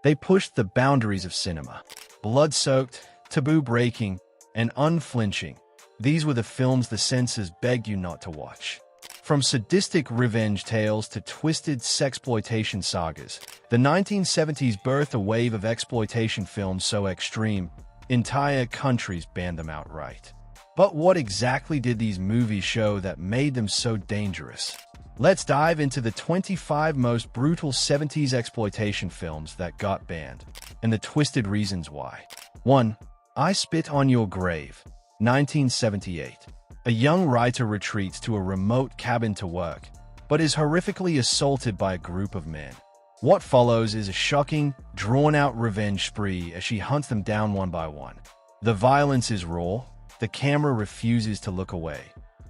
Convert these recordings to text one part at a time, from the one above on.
They pushed the boundaries of cinema. Blood-soaked, taboo-breaking, and unflinching, these were the films the censors begged you not to watch. From sadistic revenge tales to twisted sexploitation sagas, the 1970s birthed a wave of exploitation films so extreme, entire countries banned them outright. But what exactly did these movies show that made them so dangerous? Let's dive into the 25 most brutal 70s exploitation films that got banned, and the twisted reasons why. 1. I Spit on Your Grave, 1978. A young writer retreats to a remote cabin to work, but is horrifically assaulted by a group of men. What follows is a shocking, drawn-out revenge spree as she hunts them down one by one. The violence is raw, the camera refuses to look away,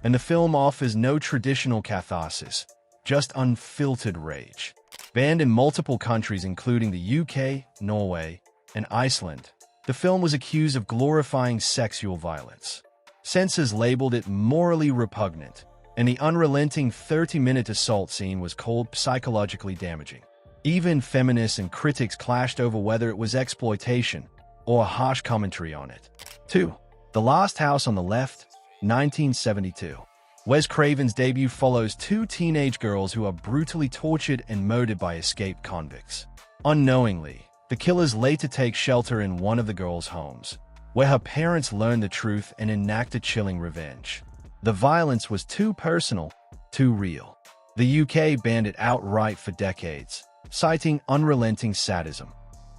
and the film offers no traditional catharsis, just unfiltered rage. Banned in multiple countries including the UK, Norway, and Iceland, the film was accused of glorifying sexual violence. Censors labeled it morally repugnant, and the unrelenting 30-minute assault scene was called psychologically damaging. Even feminists and critics clashed over whether it was exploitation or a harsh commentary on it. 2. The Last House on the Left, 1972. Wes Craven's debut follows two teenage girls who are brutally tortured and murdered by escaped convicts. Unknowingly, the killers later take shelter in one of the girls' homes, where her parents learn the truth and enact a chilling revenge. The violence was too personal, too real. The UK banned it outright for decades, citing unrelenting sadism.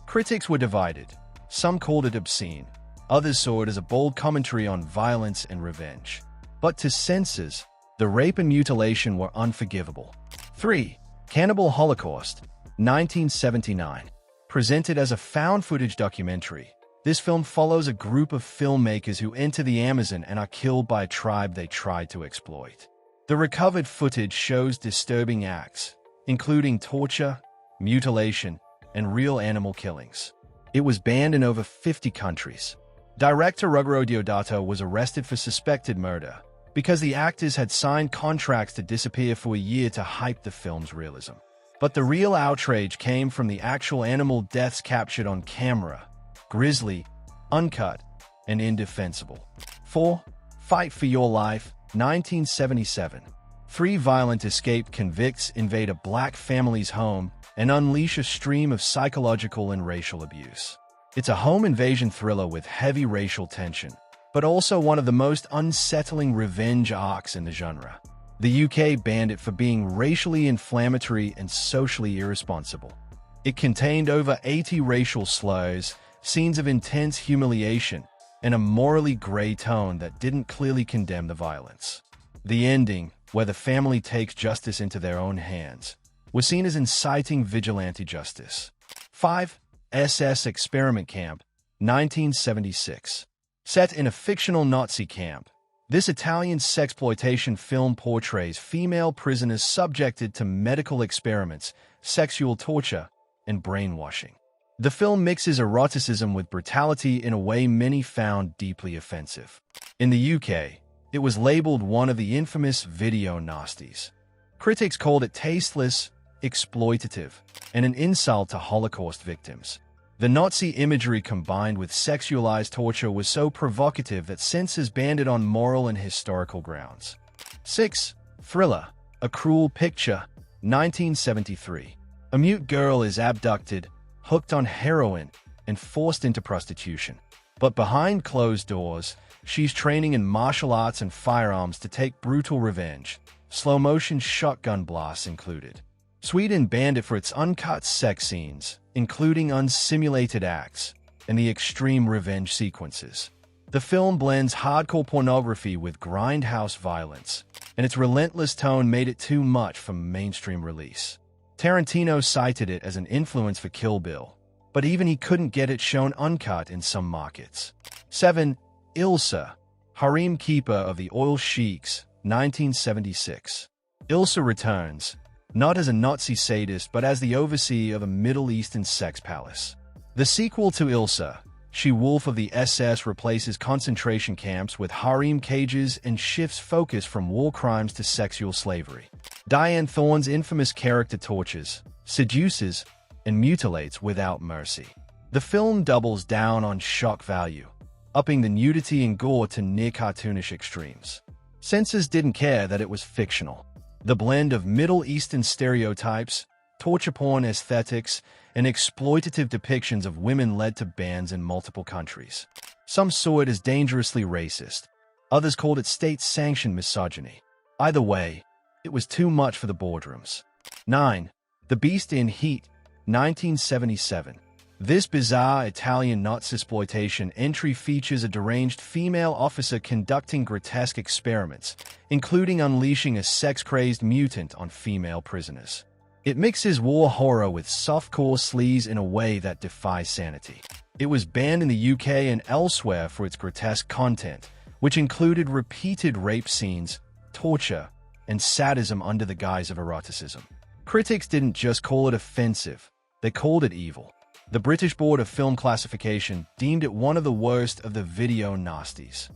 Critics were divided. Some called it obscene. Others saw it as a bold commentary on violence and revenge. But to censors, the rape and mutilation were unforgivable. 3. Cannibal Holocaust, 1979. Presented as a found-footage documentary, this film follows a group of filmmakers who enter the Amazon and are killed by a tribe they tried to exploit. The recovered footage shows disturbing acts, including torture, mutilation, and real animal killings. It was banned in over 50 countries. Director Ruggero Deodato was arrested for suspected murder because the actors had signed contracts to disappear for a year to hype the film's realism. But the real outrage came from the actual animal deaths captured on camera. Grisly, uncut, and indefensible. 4. Fight for Your Life, 1977. Three violent escaped convicts invade a black family's home and unleash a stream of psychological and racial abuse. It's a home invasion thriller with heavy racial tension, but also one of the most unsettling revenge arcs in the genre. The UK banned it for being racially inflammatory and socially irresponsible. It contained over 80 racial slurs, scenes of intense humiliation, and a morally gray tone that didn't clearly condemn the violence. The ending, where the family takes justice into their own hands, was seen as inciting vigilante justice. 5. SS Experiment Camp, 1976. Set in a fictional Nazi camp, this Italian sexploitation film portrays female prisoners subjected to medical experiments, sexual torture, and brainwashing. The film mixes eroticism with brutality in a way many found deeply offensive. In the UK, it was labeled one of the infamous video nasties. Critics called it tasteless, exploitative, and an insult to Holocaust victims. The Nazi imagery combined with sexualized torture was so provocative that censors banned it on moral and historical grounds. 6. Thriller, A Cruel Picture, 1973. A mute girl is abducted, hooked on heroin, and forced into prostitution. But behind closed doors, she's training in martial arts and firearms to take brutal revenge, slow-motion shotgun blasts included. Sweden banned it for its uncut sex scenes, including unsimulated acts, and the extreme revenge sequences. The film blends hardcore pornography with grindhouse violence, and its relentless tone made it too much for mainstream release. Tarantino cited it as an influence for Kill Bill, but even he couldn't get it shown uncut in some markets. 7. Ilsa, Harem Keeper of the Oil Sheiks, 1976. Ilsa returns, not as a Nazi sadist but as the overseer of a Middle Eastern sex palace. The sequel to Ilsa, She-Wolf of the SS, replaces concentration camps with harem cages and shifts focus from war crimes to sexual slavery. Diane Thorne's infamous character tortures, seduces, and mutilates without mercy. The film doubles down on shock value, upping the nudity and gore to near-cartoonish extremes. Censors didn't care that it was fictional. The blend of Middle Eastern stereotypes, torture porn aesthetics, and exploitative depictions of women led to bans in multiple countries. Some saw it as dangerously racist. Others called it state-sanctioned misogyny. Either way, it was too much for the boardrooms. 9. The Beast in Heat, 1977. This bizarre Italian Nazi-exploitation entry features a deranged female officer conducting grotesque experiments, including unleashing a sex-crazed mutant on female prisoners. It mixes war horror with softcore sleaze in a way that defies sanity. It was banned in the UK and elsewhere for its grotesque content, which included repeated rape scenes, torture, and sadism under the guise of eroticism. Critics didn't just call it offensive, they called it evil. The British Board of Film Classification deemed it one of the worst of the video nasties.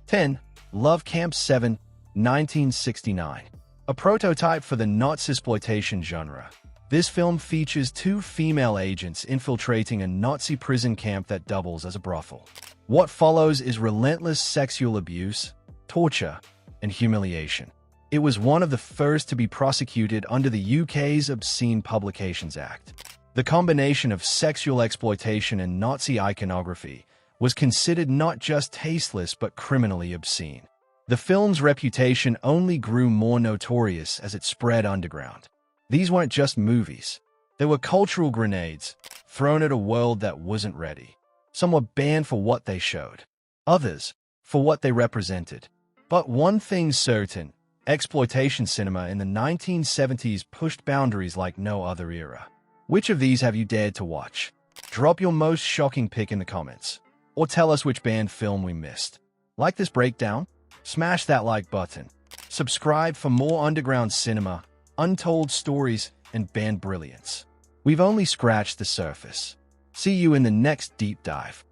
10. Love Camp 7, 1969. A prototype for the Nazi-exploitation genre. This film features two female agents infiltrating a Nazi prison camp that doubles as a brothel. What follows is relentless sexual abuse, torture, and humiliation. It was one of the first to be prosecuted under the UK's Obscene Publications Act. The combination of sexual exploitation and Nazi iconography was considered not just tasteless but criminally obscene. The film's reputation only grew more notorious as it spread underground. These weren't just movies. They were cultural grenades, thrown at a world that wasn't ready. Some were banned for what they showed, others for what they represented. But one thing's certain, exploitation cinema in the 1970s pushed boundaries like no other era. Which of these have you dared to watch? Drop your most shocking pick in the comments, or tell us which banned film we missed. Like this breakdown? Smash that like button. Subscribe for more underground cinema, untold stories, and banned brilliance. We've only scratched the surface. See you in the next deep dive.